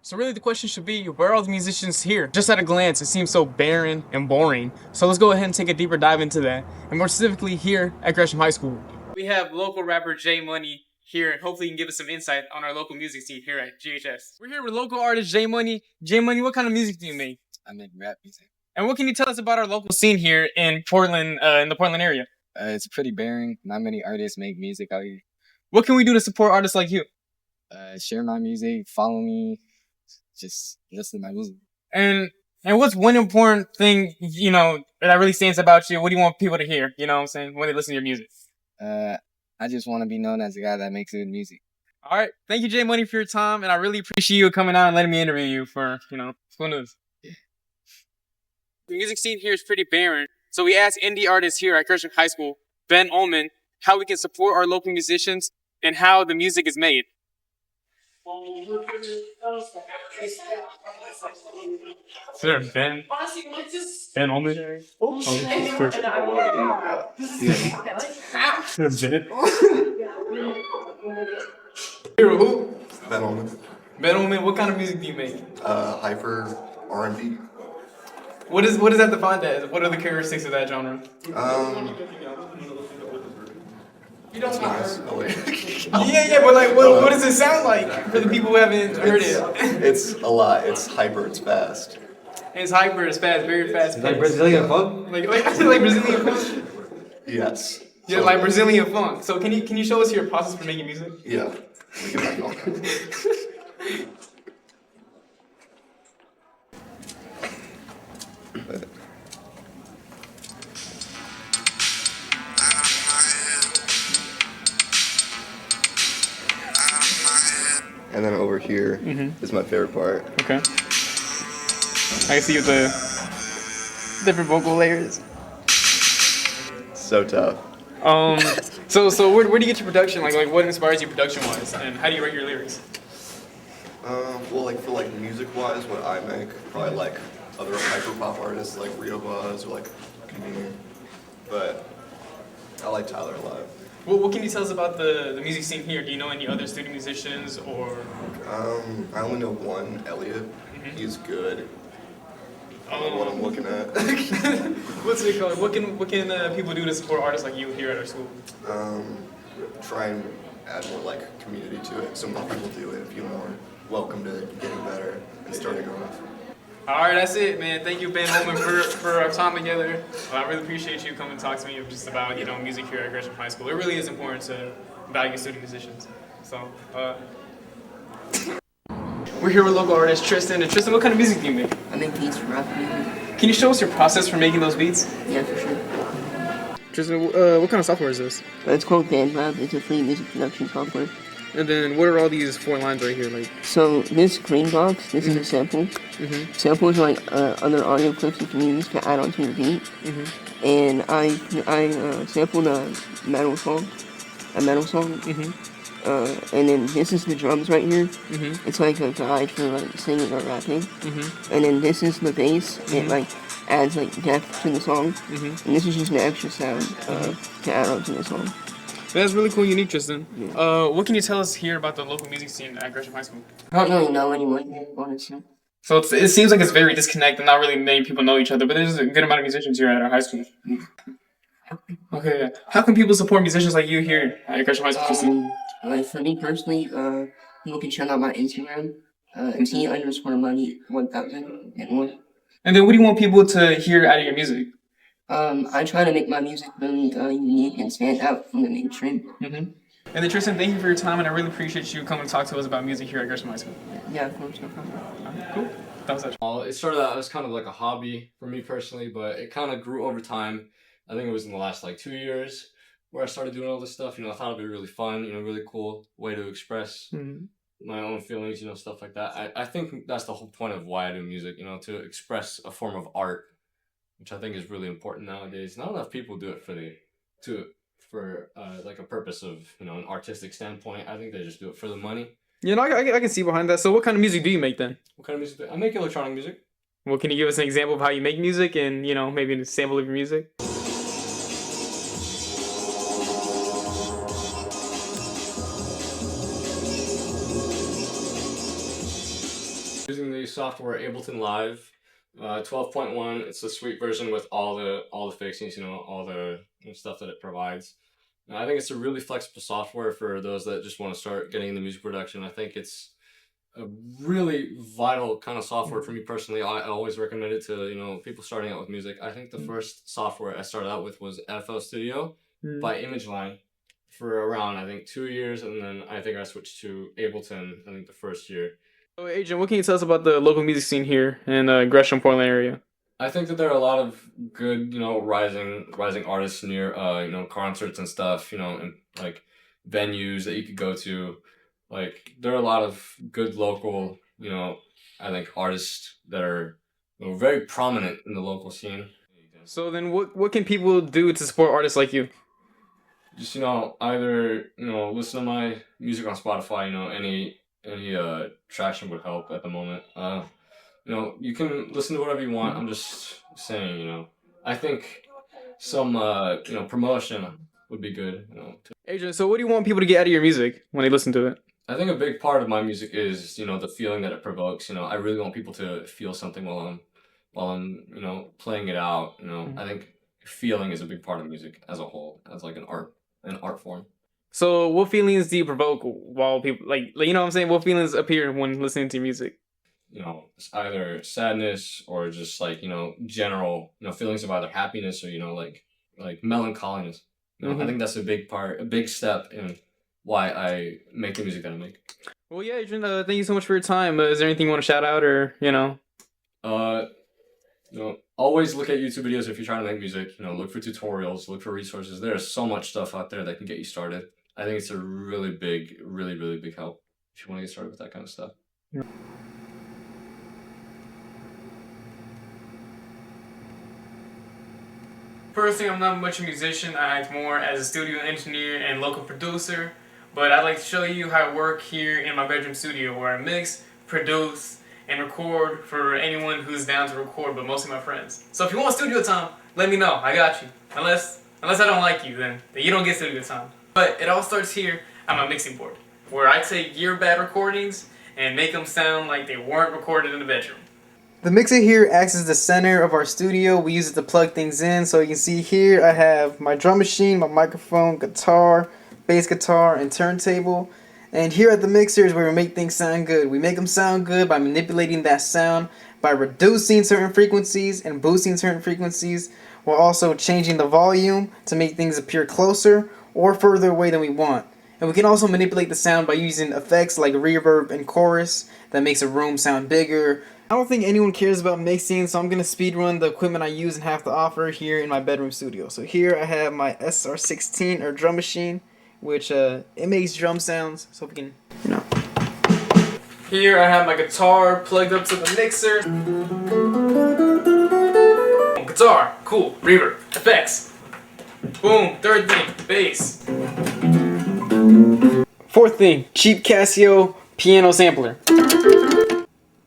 So really the question should be, where are all the musicians here? Just at a glance, it seems so barren and boring. So let's go ahead and take a deeper dive into that. And more specifically here at Gresham High School. We have local rapper J Money here, and hopefully he can give us some insight on our local music scene here at GHS. We're here with local artist J Money. J Money, what kind of music do you make? I make rap music. And what can you tell us about our local scene here in Portland, in the Portland area? It's pretty barren. Not many artists make music out here. What can we do to support artists like you? Share my music, follow me, just listen to my music. And what's one important thing, that really stands about you? What do you want people to hear, you know what I'm saying, when they listen to your music? I just want to be known as the guy that makes good music. All right. Thank you, J Money, for your time, and I really appreciate you coming out and letting me interview you for, School News. Yeah. The music scene here is pretty barren, so we asked indie artists here at Gresham High School, Ben Ullman, how we can support our local musicians and how the music is made. Sir, Ben Ullman. Ben Ullman. Ben Ullman, what kind of music do you make? Hyper R&B. What does that define as? What are the characteristics of that genre? It's nice. Yeah, but like, what does it sound like for the people who haven't heard it? It's a lot. It's hyper. It's fast. It's hyper, it's fast, very fast. Like Brazilian funk? Like Brazilian funk? Yes. Yeah, like Brazilian funk. So can you show us your process for making music? Yeah. We can make all that. And then over here is my favorite part. Okay. I can see the different vocal layers. So tough. So where do you get your production? Like what inspires you production-wise, and how do you write your lyrics? Well, like for like music-wise, what I make, probably like other hyper-pop artists like Rio Buzz or like Convener. But I like Tyler a lot. Well, what can you tell us about the music scene here? Do you know any other student musicians or? I only know one, Elliot. He's good. I don't know what I'm looking at. What's it called? What can people do to support artists like you here at our school? Try and add more like community to it. So more people do it, feel more welcome to getting better and starting off. All right, that's it, man. Thank you, Ben Ullman, for our time together. I really appreciate you coming to talk to me just about music here at Gresham High School. It really is important to value student musicians. So we're here with local artist Tristan. And Tristan, what kind of music do you make? I make beats for rap music. Can you show us your process for making those beats? Yeah, for sure. Tristan, what kind of software is this? It's called BandLab. It's a free music production software. And then what are all these 4 lines right here like? So this green box, this is a sample. Samples are like other audio clips you can use to add onto your beat. And I sampled a metal song. And then this is the drums right here. It's like a guide for like singing or rapping. And then this is the bass. It like adds like depth to the song. And this is just an extra sound to add onto the song. That's really cool, unique, Tristan. Yeah. What can you tell us here about the local music scene at Gresham High School? I don't really know anyone here, honestly. So it seems like it's very disconnected. Not really many people know each other, but there's a good amount of musicians here at our high school. Okay, yeah. How can people support musicians like you here at Gresham High School, Tristan? Like for me personally, people can check out my Instagram, MC_money1001. And then what do you want people to hear out of your music? I try to make my music really unique and stand out from the mainstream. And then Tristan, thank you for your time, and I really appreciate you coming to talk to us about music here at Gresham High School. Yeah, of course, no problem. Cool. That was it. It started out as kind of like a hobby for me personally, but it kind of grew over time. I think it was in the last like 2 years where I started doing all this stuff. I thought it'd be really fun, really cool way to express my own feelings, stuff like that. I think that's the whole point of why I do music, to express a form of art, which I think is really important nowadays. Not enough people do it for like a purpose of, an artistic standpoint. I think they just do it for the money. I can see behind that. So what kind of music do you make then? What kind of music? I make electronic music. Well, can you give us an example of how you make music and, maybe a sample of your music? software, Ableton Live, 12.1. It's the suite version with all the fixings, all the stuff that it provides. And I think it's a really flexible software for those that just want to start getting into music production. I think it's a really vital kind of software for me personally. I always recommend it to people starting out with music. I think the first software I started out with was FL Studio by ImageLine for around I think 2 years, and then I think I switched to Ableton I think the first year. So, Adrian, what can you tell us about the local music scene here in Gresham, Portland area? I think that there are a lot of good, rising artists near, concerts and stuff, and like venues that you could go to. Like there are a lot of good local, I think artists that are very prominent in the local scene. So then, what can people do to support artists like you? Just either listen to my music on Spotify. Any traction would help at the moment. You can listen to whatever you want. I'm just saying, I think some, promotion would be good, Adrian, so what do you want people to get out of your music when they listen to it? I think a big part of my music is, the feeling that it provokes. I really want people to feel something while I'm playing it out. I think feeling is a big part of music as a whole, as like an art form. So what feelings do you provoke while people, like what I'm saying? What feelings appear when listening to your music? It's either sadness or just like, general, feelings of either happiness or, like melancholiness. I think that's a big step in why I make the music that I make. Well, yeah, Adrian, thank you so much for your time. Is there anything you want to shout out or? Always look at YouTube videos if you're trying to make music. Look for tutorials, look for resources. There's so much stuff out there that can get you started. I think it's a really big help if you want to get started with that kind of stuff. Yeah. Personally, I'm not much a musician. I act more as a studio engineer and local producer. But I'd like to show you how I work here in my bedroom studio, where I mix, produce, and record for anyone who's down to record, but mostly my friends. So if you want studio time, let me know. I got you. Unless I don't like you, then you don't get studio time. But it all starts here on my mixing board, where I take year bad recordings and make them sound like they weren't recorded in the bedroom. The mixer here acts as the center of our studio. We use it to plug things in. So you can see here I have my drum machine, my microphone, guitar, bass guitar, and turntable. And here at the mixer is where we make things sound good. We make them sound good by manipulating that sound, by reducing certain frequencies and boosting certain frequencies, while also changing the volume to make things appear closer or further away than we want. And we can also manipulate the sound by using effects like reverb and chorus that makes a room sound bigger. I don't think anyone cares about mixing, so I'm going to speedrun the equipment I use and have to offer here in my bedroom studio. So here I have my SR16 or drum machine, which it makes drum sounds, so we can, Here I have my guitar plugged up to the mixer. Guitar, cool, reverb, effects. Boom, third thing, bass. Fourth thing, cheap Casio piano sampler.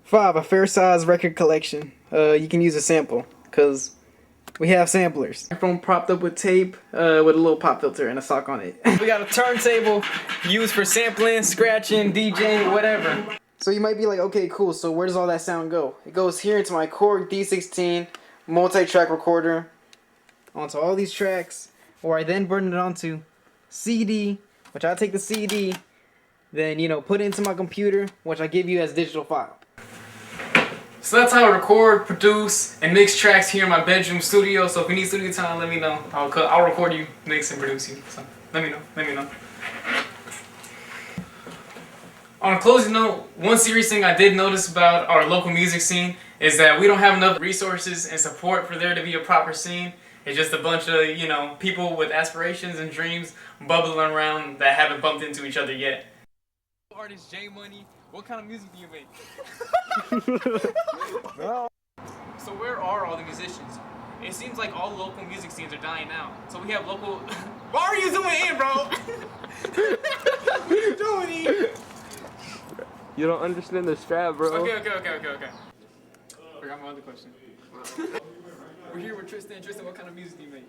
5, a fair size record collection. You can use a sample, because we have samplers. Microphone propped up with tape with a little pop filter and a sock on it. We got a turntable used for sampling, scratching, DJing, whatever. So you might be like, okay, cool, so where does all that sound go? It goes here into my Korg D16 multi-track recorder, onto all these tracks, where I then burn it onto CD, which I take the CD, then, put it into my computer, which I give you as digital file. So that's how I record, produce, and mix tracks here in my bedroom studio. So if you need studio time, let me know. I'll record you, mix, and produce you. So let me know. On a closing note, one serious thing I did notice about our local music scene is that we don't have enough resources and support for there to be a proper scene. It's just a bunch of, people with aspirations and dreams bubbling around that haven't bumped into each other yet. Artist J Money, what kind of music do you make? So where are all the musicians? It seems like all local music scenes are dying out. So we have local... What are you doing in, bro? What are you doing here? You don't understand the strap, bro. Okay. Forgot my other question. We're here with Tristan. Tristan, what kind of music do you make?